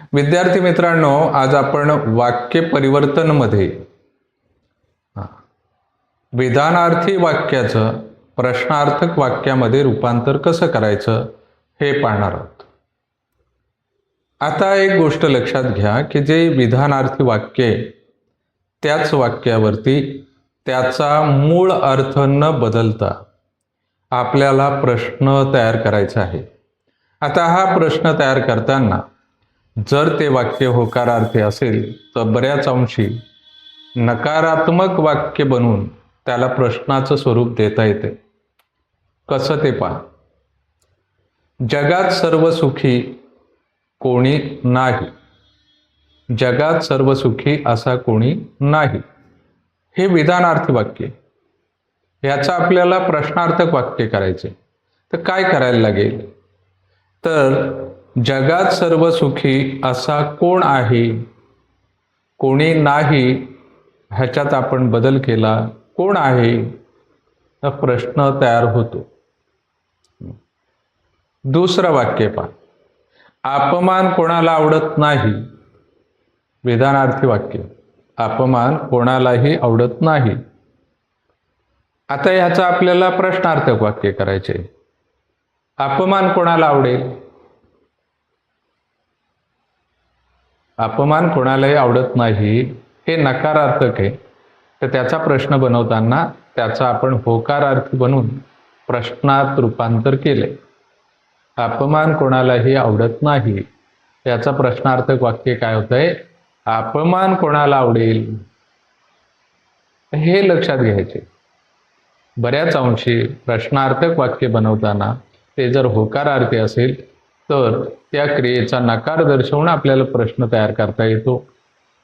विद्यार्थी मित्रांनो, आज आपण वाक्य परिवर्तन मध्ये विधानार्थी वाक्याचं प्रश्नार्थक वाक्यामध्ये रूपांतर कसं करायचं हे पाहणार आहोत. आता एक गोष्ट लक्षात घ्या की जे विधानार्थी वाक्य आहे त्याच वाक्यावरती त्याचा मूळ अर्थ न बदलता आपल्याला प्रश्न तयार करायचा आहे. आता हा प्रश्न तयार करताना जर ते वाक्य होकारार्थी असेल तर बऱ्याच अंशी नकारात्मक वाक्य बनवून त्याला प्रश्नाचं स्वरूप देता येते. कसं ते पहा. जगात सर्व सुखी कोणी नाही. जगात सर्व सुखी असा कोणी नाही. हे विधानार्थी वाक्य. याचा आपल्याला प्रश्नार्थक वाक्य करायचे. तर काय करायला लागेल? तर जगात सर्व सुखी असा कोण आहे? कोणी नाही ह्याच्यात आपण बदल केला. कोण आहे? हा प्रश्न तयार होतो. दुसरं वाक्य पहा. अपमान कोणाला आवडत नाही. विधानार्थी वाक्य. अपमान कोणालाही आवडत नाही. आता ह्याचा आपल्याला प्रश्नार्थक वाक्य करायचे. अपमान कोणाला आवडेल? अपमान कोणालाही आवडत नाही हे नकारार्थक आहे. तर त्याचा प्रश्न बनवताना त्याचा आपण होकारार्थी बनवून प्रश्नात रूपांतर केले. अपमान कोणालाही आवडत नाही याचा प्रश्नार्थक वाक्य काय होतंय? अपमान कोणाला आवडेल? हे लक्षात घ्यायचे. बऱ्याच अंशी प्रश्नार्थक वाक्य बनवताना ते जर होकारार्थी असेल तर त्या क्रियेचा नकार दर्शवून आपल्याला प्रश्न तयार करता येतो.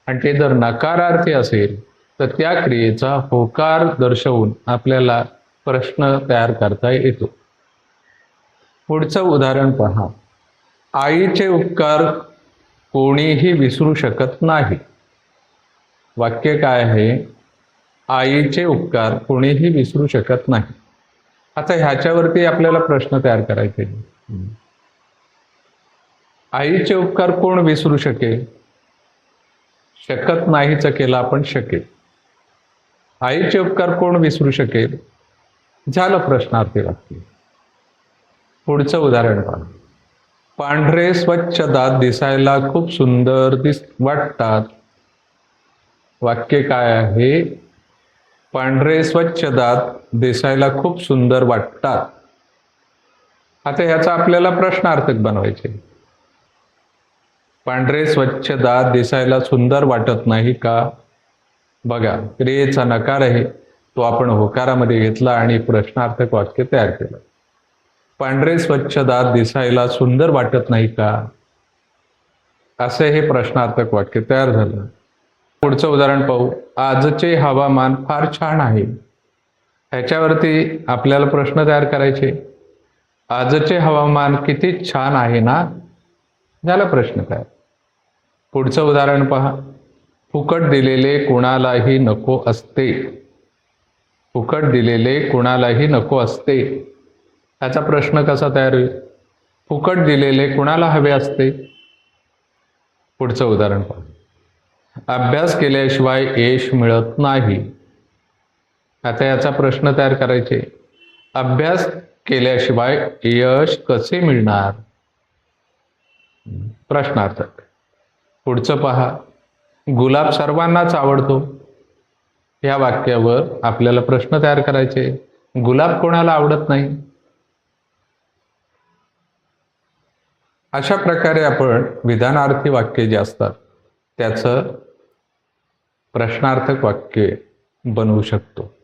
आणि ते जर नकारार्थी असेल तर त्या क्रियेचा होकार दर्शवून आपल्याला प्रश्न तयार करता येतो. पुढचं उदाहरण पहा. आईचे उपकार कोणीही विसरू शकत नाही. वाक्य काय आहे? आईचे उपकार कोणीही विसरू शकत नाही. आता ह्याच्यावरती आपल्याला प्रश्न तयार करायचे. आईचे उपकार कोण विसरू शकेल? शकत नाहीच केला आपण शकेल. आईचे उपकार कोण विसरू शकेल? झालं प्रश्नार्थी वाक्य. पुढचं उदाहरण पहा. पांढरे स्वच्छ दात दिसायला खूप सुंदर वाटतात. वाक्य काय आहे? पांढरे स्वच्छ दात दिसायला खूप सुंदर वाटतात. आता ह्याचा आपल्याला प्रश्नार्थक बनवायचे. पांढरे स्वच्छ दात दिसायला सुंदर वाटत नाही का? बघा, क्रियेचा नकार आहे तो आपण होकारामध्ये घेतला आणि प्रश्नार्थक वाक्य तयार केलं. पांढरे स्वच्छ दात दिसायला सुंदर वाटत नाही का? असे हे प्रश्नार्थक वाक्य तयार झालं. पुढचं उदाहरण पाहू. आजचे हवामान फार छान आहे. ह्याच्यावरती आपल्याला प्रश्न तयार करायचे. आजचे हवामान किती छान आहे ना? झाला प्रश्न तयार. पुढचं उदाहरण पहा. फुकट दिलेले कुणालाही नको असते. फुकट दिलेले कुणालाही नको असते. याचा प्रश्न कसा तयार होईल? फुकट दिलेले कुणाला हवे असते? पुढचं उदाहरण पहा. अभ्यास केल्याशिवाय यश मिळत नाही. आता याचा प्रश्न तयार करायचे. अभ्यास केल्याशिवाय यश कसे मिळणार? प्रश्नार्थक. पुढचं पहा. गुलाब सर्वांनाच आवडतो. या वाक्यावर आपल्याला प्रश्न तयार करायचे. गुलाब कोणाला आवडत नाही? अशा प्रकारे आपण विधानार्थी वाक्य जे असतात त्याचं प्रश्नार्थक वाक्य बनवू शकतो.